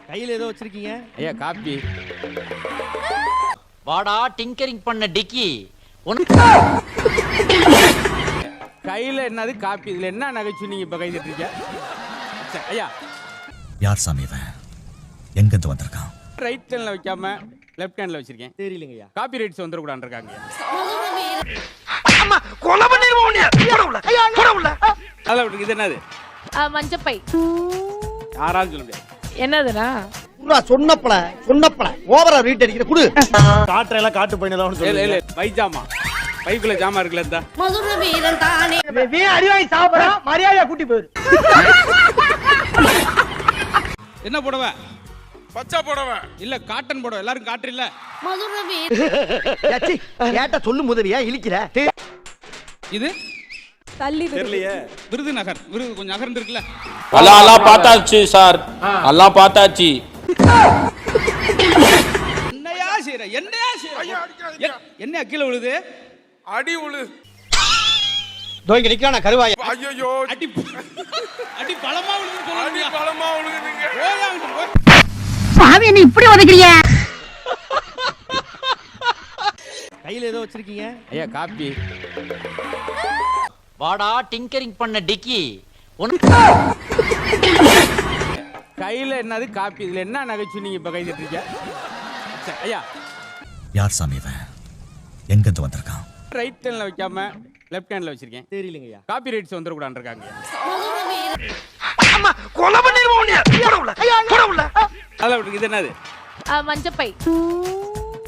கையில ஏதோ வச்சிருக்கீங்க ஐயா காப்பி. வாடா டிங்கரிங் பண்ண டிக்கி. கையில என்னது காப்பி? இதுல என்ன நகைச்சு நீங்க இப்ப கை தட்டுறீங்க? ஐயா யார் சாமி இவன்? எங்க இருந்து வந்திருக்கான்? ரைட் ஹேண்ட்ல வைக்காம லெஃப்ட் ஹேண்ட்ல வச்சிருக்கேன். தெரியலங்க ஐயா. காப்பி ரைட்ஸ் வந்துடக்கூடாது இருக்காங்க. கொலை பண்ணிடுவோம். இது என்னது? மஞ்சப்பை. யாராலும் சொல்ல முடியாது. என்னதுனா சொன்னப்பல ஓவரா ரீட் அடிக்கிற குடு. காற்ற எல்லாம் காட்டு போயினலாம் இல்ல பைஜாமா பைக்குள்ள ஜாமா இருக்குல்ல இந்த மதுர வீரன் தானே அடிவாய் சாப்பிடா மரியாதையா கூட்டி போயிரு. என்ன புடவை? பச்சை புடவை இல்ல காட்டன் புடவை. எல்லாரும் காட்டு இல்ல. மதுர வீரன் கேட்ட சொல்லு முதவியா இழிக்கிற. இது தள்ளி தெரியலையே. விருதுநகர். விருது கொஞ்சம் நகர்ந்து இருக்குல்ல. எல்லாம் பார்த்தாச்சு சார், எல்லாம் பார்த்தாச்சு. என்னையா செய்யற? என்னையா செய்யற? என்ன கீழே விழுது? அடி உழு. தோய் கிடைக்கா கருவாயா. ஐயோ அடி அடி பலமா விழுது. அடி பலமா உழுகுதுங்க. சாமி நீ இப்படி உதைக்கிறீங்க. கையில ஏதோ வச்சிருக்கீங்க ஐயா காப்பி. வாடா டிங்கரிங் பண்ண டிக்கி. கையில என்னது காப்பி? இதுல என்ன நகைச்சு நீங்க இப்ப கை தட்டுறீங்க? ஐயா யார் சாமி இவன்? எங்க இருந்து வந்திருக்கான்? ரைட் ஹேண்ட்ல வைக்காம லெஃப்ட் ஹேண்ட்ல வச்சிருக்கேன். தெரியலங்க ஐயா. காப்பி ரைட்ஸ் வந்துடக்கூடாது இருக்காங்க. கொலை பண்ணிடுவோம். இது என்னது? மஞ்சப்பை.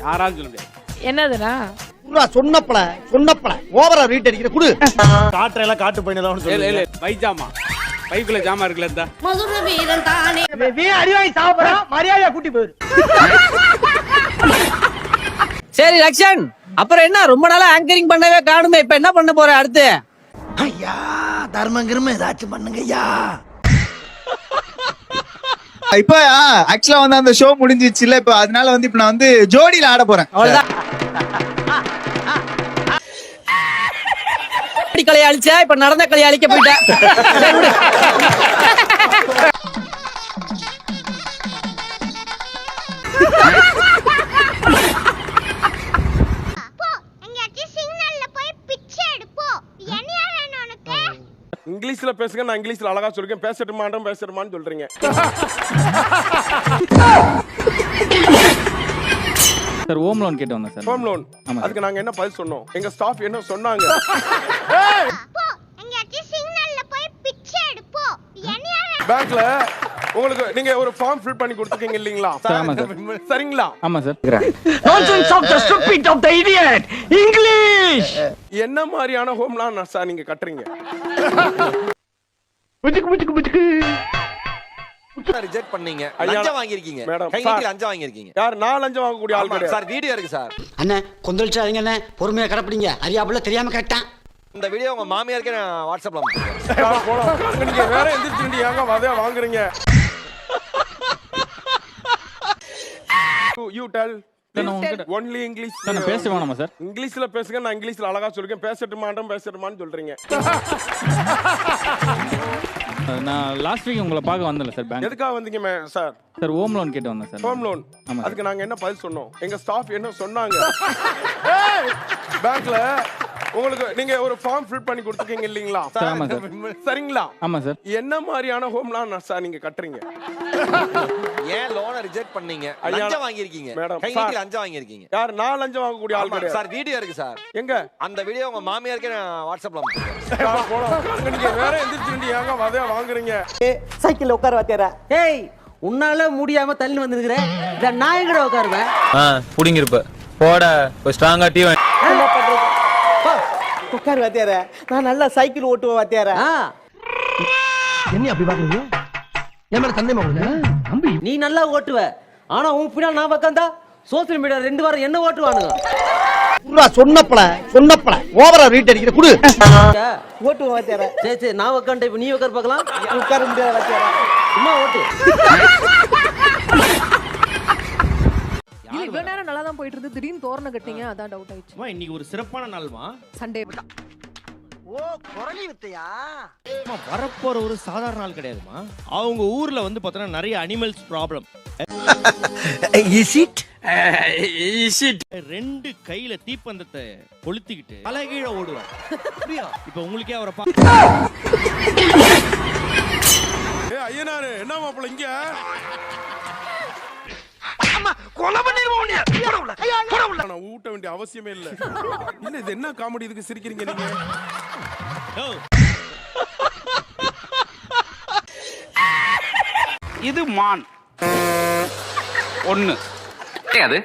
யாராலும் சொல்ல முடியாது. என்னதுனா சொன்னப்பல ஓவரா ரீட் அடிக்கிற குடு. காற்ற எல்லாம் காட்டு போயினலாம் இல்ல பைஜாமா பைக்குள்ள ஜாமா இருக்குல்ல இந்த மதுர வீரன் தானே அடிவாய் சாப்பிடா மரியாதையா கூட்டி போயிரு. சரி லக்ஷன், அப்புறம் என்ன ரொம்ப நாளா ஆங்கரிங் பண்ணவே காணுமே, இப்ப என்ன பண்ண போற அடுத்து? ஐயா தர்மங்கிரும ஏதாச்சும் பண்ணுங்க ஐயா. இப்ப ஆக்சுவலா வந்து அந்த ஷோ முடிஞ்சிச்சுல, இப்ப அதனால வந்து இப்ப நான் வந்து ஜோடியில ஆட போறேன். அவ்வளவுதான். கலையை அழிச்சா இப்ப நடந்த கலையை அழிக்க போயிட்டேன். இங்கிலீஷ்ல பேசுங்க, நான் இங்கிலீஷ்ல அழகா சொல்றேன். பேசட்டுமான்னு சொல்றீங்க. சார் ஹோம் லோன் கேட்டு வந்தேன் சார். Home loan. அதுக்கு நாங்க என்ன பதில் சொன்னோம்? எங்க ஸ்டாஃப் என்ன சொன்னாங்க? பேங்க்ல உங்களுக்கு நீங்க ஒரு ஃபார்ம் ஃபில் பண்ணி கொடுத்துருக்கீங்க இல்லீங்களா? சரிங்களா? ஆமா sir. Nonsense of the stupid of the idiot. English. என்ன மாதிரியான ஹோம் லோன் சார் நீங்க கட்டுறீங்க? புச்சுக்கு ரிஜெக்ட் பண்ணீங்க. லஞ்சம் வாங்கிருக்கீங்க. மேடம் கை நீட்டி லஞ்சம் வாங்கிருக்கீங்க. யார்? நான் லஞ்சம் வாங்க கூடிய ஆள் கிடையாது சார். வீடியோ இருக்கு சார். அண்ணே கொந்தளிச்சாதீங்க அண்ணே, பொறுமையா கடப்பிடிங்க. அறியாப்புல தெரியாம கேட்டான். இந்த வீடியோ உங்க மாமியாருக்கு நான் வாட்ஸ்அப்ல அனுப்புறேன். போலாம். நீங்க வேற எந்திரிச்சு ஏங்க வதையா வாங்குறீங்க? You tell. Only English. நான் பேச வேணாமா சார்? இங்கிலீஷ்ல பேசுங்க, நான் இங்கிலீஷ்ல அழகா சொல்றேன். பேசட்டுமான்னு சொல்றீங்க. நான் லாஸ்ட் வீக் உங்களை பார்க்க வந்தல சார் பேங்க். எதுக்காக வந்தீங்க சார்? சார் ஹோம் லோன் கேட்டு வந்தேன் சார். Home loan. அதுக்கு நாங்க என்ன பதில் சொன்னோம்? எங்க ஸ்டாஃப் என்ன சொன்னாங்க? பேங்க்ல உங்களுக்கு நீங்க ஒரு ஃபார்ம் ஃபில் பண்ணி கொடுத்துருக்கீங்க இல்லீங்களா? ஆமா சார். சரிங்களா? ஆமா சார். என்ன மாதிரியான ஹோம் லோன் சார் நீங்க கட்டுறீங்க? ஏன் லோனை ரிஜெக்ட் பண்ணீங்க? லஞ்சம் வாங்கிருக்கீங்க. மேடம் கை நீட்டி லஞ்சம் வாங்கிருக்கீங்க. யார்? நான் லஞ்சம் வாங்க கூடிய ஆள் கிடையாது சார். வீடியோ இருக்கு சார். எங்க? அந்த வீடியோ உங்க மாமியாருக்கு நான் வாட்ஸ்அப்ல அனுப்புறேன். போலாம். நீங்க வேற எந்திரிச்சு ஏங்க வதையா வாங்குறீங்க? சைக்கிள் உட்கார வாத்தியாரா. ஏய் உன்னால முடியாம தள்ளி வந்திருக்கிற. இந்த நான் எங்கட உட்காருவேன்? புடிங்கிருப்ப போட ஸ்ட்ராங்கா டீ உட்காரு வாத்தியாரா. நான் நல்லா சைக்கிள் ஓட்டுவேன் வாத்தியாரா. என்ன அப்படி பாக்குறீங்க? என் மேல சந்தேகமா உங்களுக்கு? நீ நல்லா ஓட்டுவ, ஆனா உன் பின்னால நான் உட்கார்ந்தா சோசியல் மீடியா 2 வாரம் என்ன ஓட்டுவானுங்க. சொன்னப்பல ஓவரா ரீட் அடிக்கிற குடு. ஓட்டுவேன் வாத்தியாரா. சரி சரி நான் உட்கார்ந்து இப்ப நீ உட்கார பார்க்கலாம். உட்கார முடியாது வாத்தியாரா. சும்மா ஓட்டு. இவ்வளவு நேரம் நல்லா தான் போயிட்டு இருந்து திடீர்னு தோரணை கட்டிங்க, அதான் டவுட் ஆயிடுச்சு. இன்னைக்கு ஒரு சிறப்பான நாள்மா. சண்டே ஓ குரலி வித்தையா? வரப்போற ஒரு சாதாரண ஆள் கிடையாதுமா. அவங்க ஊர்ல வந்து பார்த்தோன்னா நிறைய அனிமல்ஸ் ப்ராப்ளம். ரெண்டு கையில தீப்பந்தத்தை கொளுத்திக்கிட்டு தலைகீழ ஓடுவார். இப்ப உங்களுக்கே அவரை ஐயனாரு என்ன மாப்பிள்ள இங்க நான் ஊட்ட வேண்டிய அவசியமே இல்ல. இல்ல இது என்ன காமெடி, இதுக்கு சிரிக்கிறீங்க நீங்க? இது மான் ஒண்ணு. அது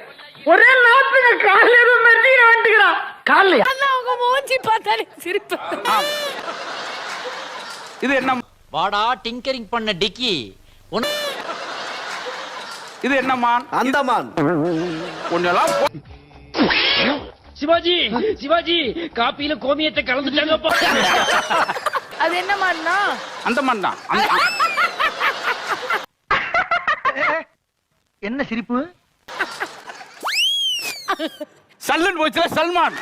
ஒரே நாட்டுல காலையில இருந்து மெர்டிங்க வந்துக்கிறான். காலையில அவங்க மூஞ்சி பார்த்தாலே சிரிப்பு. இது என்ன? வாடா டிங்கரிங் பண்ண டிக்கி. இது என்ன மான்? அந்தமான். கொஞ்சம் சிவாஜி சிவாஜி காப்பியில கோமியத்தை கலந்துட்டாங்கப்பா. அது என்ன மான்னா? அந்த மான் தான். என்ன சிரிப்பு? சல்லன் போச்சுல சல்மான்.